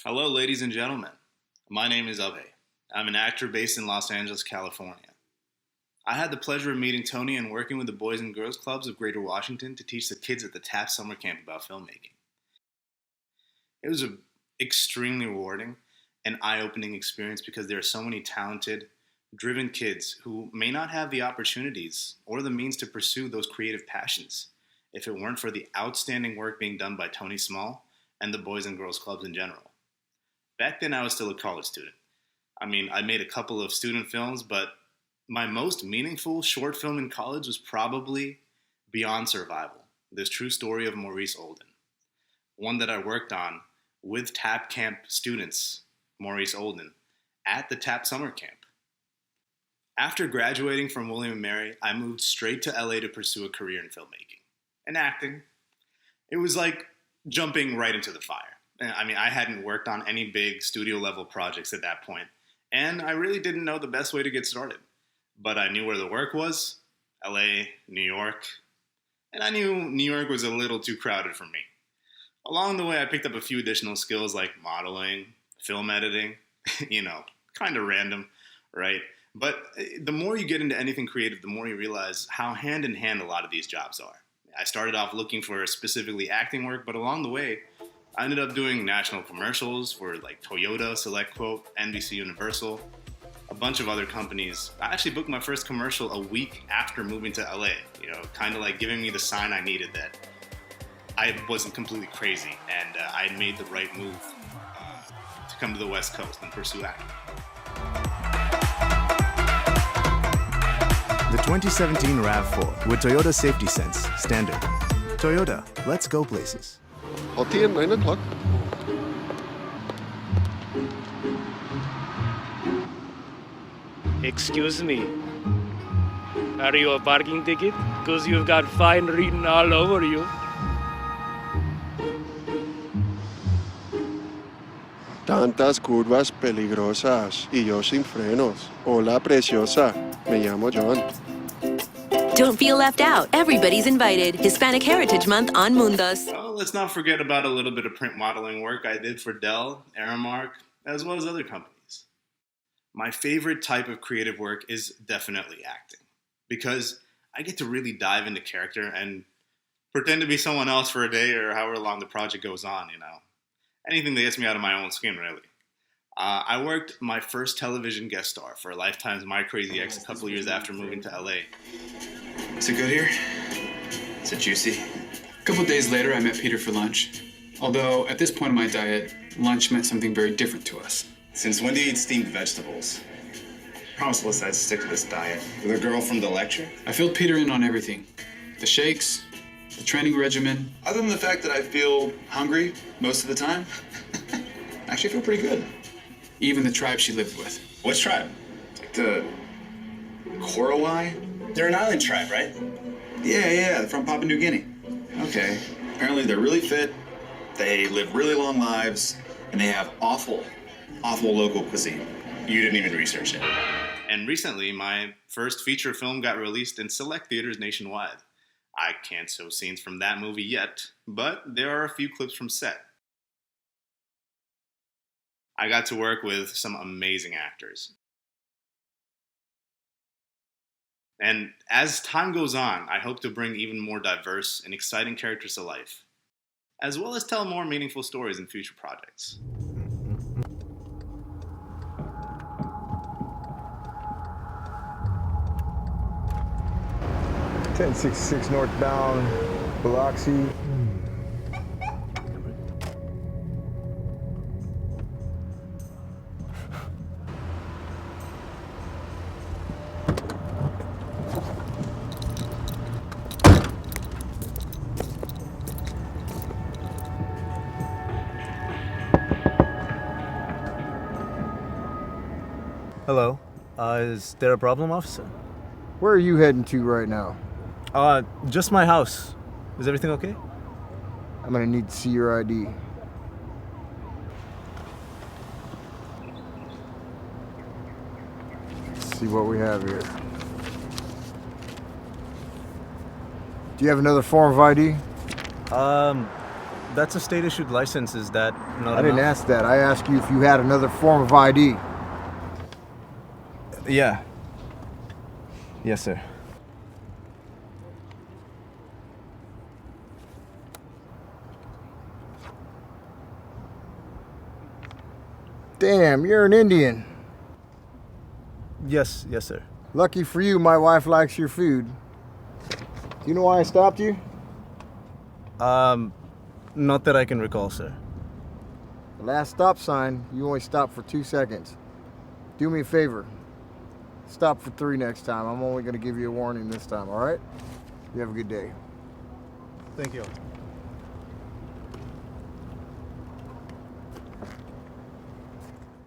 Hello, ladies and gentlemen. My name is Abhay. I'm an actor based in Los Angeles, California. I had the pleasure of meeting Tony and working with the Boys and Girls Clubs of Greater Washington to teach the kids at the TAP summer camp about filmmaking. It was an extremely rewarding and eye-opening experience because there are so many talented, driven kids who may not have the opportunities or the means to pursue those creative passions if it weren't for the outstanding work being done by Tony Small and the Boys and Girls Clubs in general. Back then, I was still a college student. I made a couple of student films, but my most meaningful short film in college was probably Beyond Survival, this true story of Maurice Olden, one that I worked on with TAP camp students, Maurice Olden, at the TAP summer camp. After graduating from William & Mary, I moved straight to LA to pursue a career in filmmaking and acting. It was like jumping right into the fire. I hadn't worked on any big studio level projects at that point, and I really didn't know the best way to get started. But I knew where the work was, LA, New York, and I knew New York was a little too crowded for me. Along the way, I picked up a few additional skills like modeling, film editing, kind of random, right? But the more you get into anything creative, the more you realize how hand in hand a lot of these jobs are. I started off looking for specifically acting work, but along the way, I ended up doing national commercials for like Toyota, SelectQuote, NBC Universal, a bunch of other companies. I actually booked my first commercial a week after moving to LA, kind of like giving me the sign I needed that I wasn't completely crazy and I had made the right move to come to the West Coast and pursue acting. The 2017 RAV4 with Toyota Safety Sense Standard. Toyota, let's go places. Hot hier, 9 o'clock. Excuse me. Are you a parking ticket? Because you've got fine written all over you. Tantas curvas peligrosas y yo sin frenos. Hola, preciosa. Me llamo John. Don't feel left out. Everybody's invited. Hispanic Heritage Month on Mundos. Well, let's not forget about a little bit of print modeling work I did for Dell, Aramark, as well as other companies. My favorite type of creative work is definitely acting, because I get to really dive into character and pretend to be someone else for a day or however long the project goes on, Anything that gets me out of my own skin, really. I worked my first television guest star for Lifetime's My Crazy Ex a couple years after moving to LA. Is it good here? Is it juicy? A couple days later, I met Peter for lunch. Although, at this point in my diet, lunch meant something very different to us. Since when do you eat steamed vegetables? Promise Alyssa I'd stick to this diet. With a girl from the lecture? I filled Peter in on everything. The shakes, the training regimen. Other than the fact that I feel hungry most of the time, I actually feel pretty good. Even the tribe she lived with. Which tribe? Like the Korowai? They're an island tribe, right? Yeah, from Papua New Guinea. Okay. Apparently they're really fit, they live really long lives, and they have awful local cuisine. You didn't even research it. And recently, my first feature film got released in select theaters nationwide. I can't show scenes from that movie yet, but there are a few clips from set. I got to work with some amazing actors. And as time goes on, I hope to bring even more diverse and exciting characters to life, as well as tell more meaningful stories in future projects. (1066) northbound, Biloxi. Hello. Is there a problem, officer? Where are you heading to right now? Just my house. Is everything okay? I'm gonna need to see your ID. Let's see what we have here. Do you have another form of ID? That's a state-issued license, is that not I didn't enough? ask that. I asked you if you had another form of ID. Yeah. Yes, sir. Damn, you're an Indian. Yes, sir. Lucky for you, my wife likes your food. Do you know why I stopped you? Not that I can recall, sir. The last stop sign, you only stopped for 2 seconds. Do me a favor. Stop for 3 next time. I'm only going to give you a warning this time, all right? You have a good day. Thank you.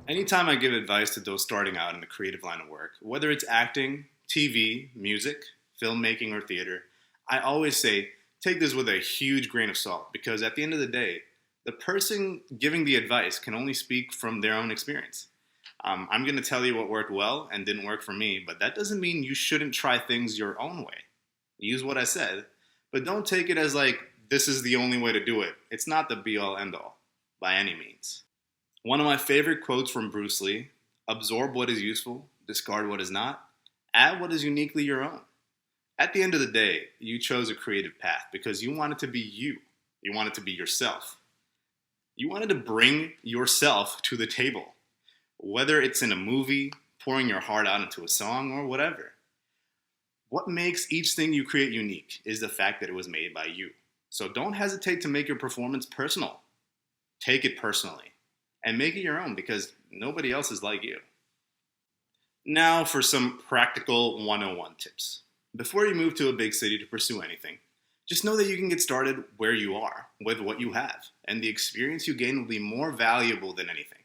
Anytime I give advice to those starting out in the creative line of work, whether it's acting, TV, music, filmmaking, or theater, I always say, take this with a huge grain of salt, because at the end of the day, the person giving the advice can only speak from their own experience. I'm going to tell you what worked well and didn't work for me, but that doesn't mean you shouldn't try things your own way. Use what I said, but don't take it as like, this is the only way to do it. It's not the be-all, end-all, by any means. One of my favorite quotes from Bruce Lee: absorb what is useful, discard what is not, add what is uniquely your own. At the end of the day, you chose a creative path because you wanted to be you. You wanted to be yourself. You wanted to bring yourself to the table, whether it's in a movie, pouring your heart out into a song, or whatever. What makes each thing you create unique is the fact that it was made by you. So don't hesitate to make your performance personal. Take it personally and make it your own, because nobody else is like you. Now for some practical 101 tips. Before you move to a big city to pursue anything, just know that you can get started where you are, with what you have, and the experience you gain will be more valuable than anything.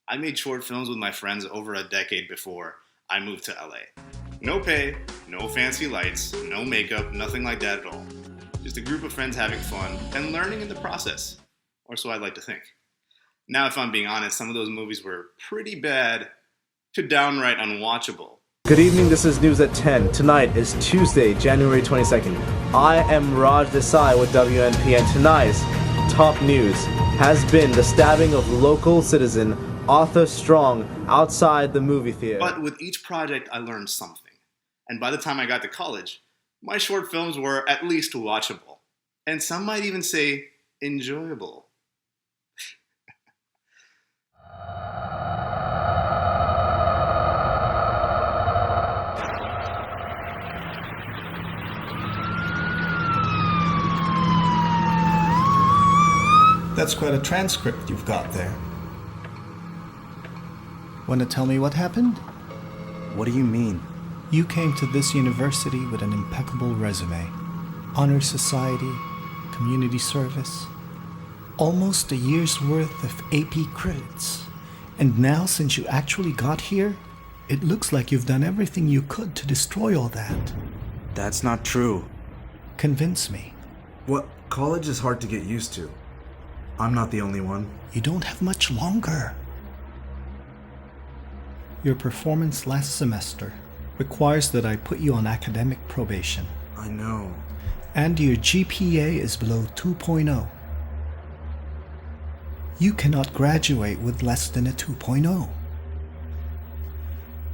I made short films with my friends over a decade before I moved to LA. No pay, no fancy lights, no makeup, nothing like that at all. Just a group of friends having fun and learning in the process, or so I'd like to think. Now, if I'm being honest, some of those movies were pretty bad to downright unwatchable. Good evening, this is News at 10. Tonight is Tuesday, January 22nd. I am Raj Desai with WNP, and tonight's top news has been the stabbing of local citizen Arthur Strong outside the movie theater. But with each project, I learned something. And by the time I got to college, my short films were at least watchable. And some might even say enjoyable. That's quite a transcript you've got there. Want to tell me what happened? What do you mean? You came to this university with an impeccable resume. Honor Society, community service, almost a year's worth of AP credits. And now, since you actually got here, it looks like you've done everything you could to destroy all that. That's not true. Convince me. What? College is hard to get used to. I'm not the only one. You don't have much longer. Your performance last semester requires that I put you on academic probation. I know. And your GPA is below 2.0. You cannot graduate with less than a 2.0.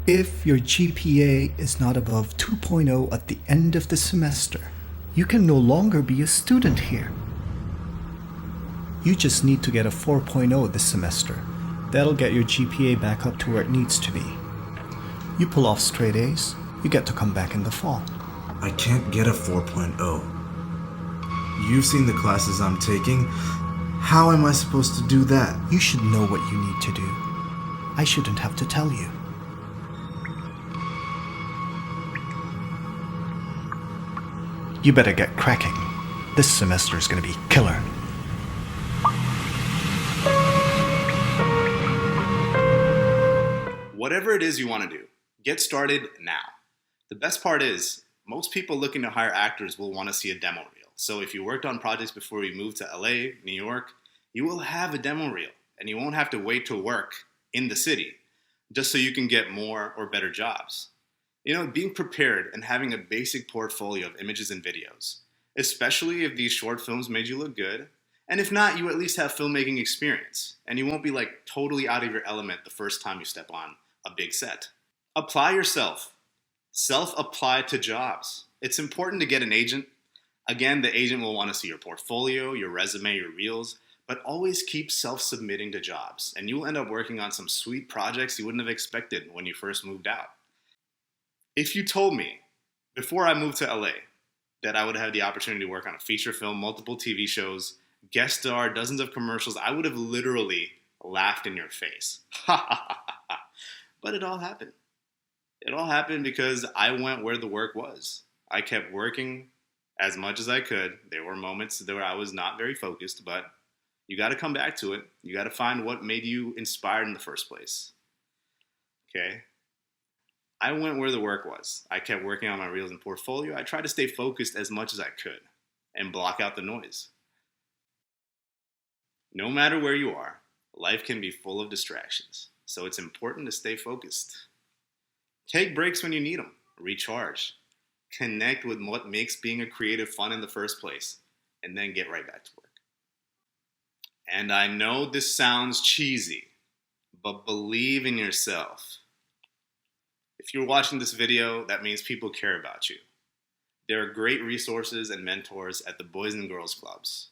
If your GPA is not above 2.0 at the end of the semester, you can no longer be a student here. You just need to get a 4.0 this semester. That'll get your GPA back up to where it needs to be. You pull off straight A's, you get to come back in the fall. I can't get a 4.0. You've seen the classes I'm taking. How am I supposed to do that? You should know what you need to do. I shouldn't have to tell you. You better get cracking. This semester is going to be killer. Whatever it is you want to do, get started now. The best part is, most people looking to hire actors will want to see a demo reel. So if you worked on projects before you moved to LA, New York, you will have a demo reel, and you won't have to wait to work in the city just so you can get more or better jobs. You know, being prepared and having a basic portfolio of images and videos, especially if these short films made you look good, And if not, you at least have filmmaking experience, and you won't be like totally out of your element the first time you step on a big set. Apply yourself. Self-apply to jobs. It's important to get an agent. Again, the agent will want to see your portfolio, your resume, your reels, but always keep self-submitting to jobs, and you'll end up working on some sweet projects you wouldn't have expected when you first moved out. If you told me before I moved to LA that I would have the opportunity to work on a feature film, multiple TV shows, guest star, dozens of commercials, I would have literally laughed in your face. But it all happened. It all happened because I went where the work was. I kept working as much as I could. There were moments where I was not very focused, but you got to come back to it. You got to find what made you inspired in the first place. Okay? I went where the work was. I kept working on my reels and portfolio. I tried to stay focused as much as I could and block out the noise. No matter where you are, life can be full of distractions, so it's important to stay focused. Take breaks when you need them. Recharge. Connect with what makes being a creative fun in the first place, and then get right back to work. And I know this sounds cheesy, but believe in yourself. If you're watching this video, that means people care about you. There are great resources and mentors at the Boys and Girls Clubs.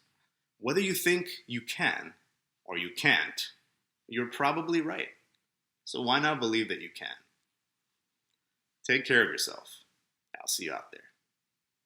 Whether you think you can or you can't, you're probably right. So why not believe that you can? Take care of yourself. I'll see you out there.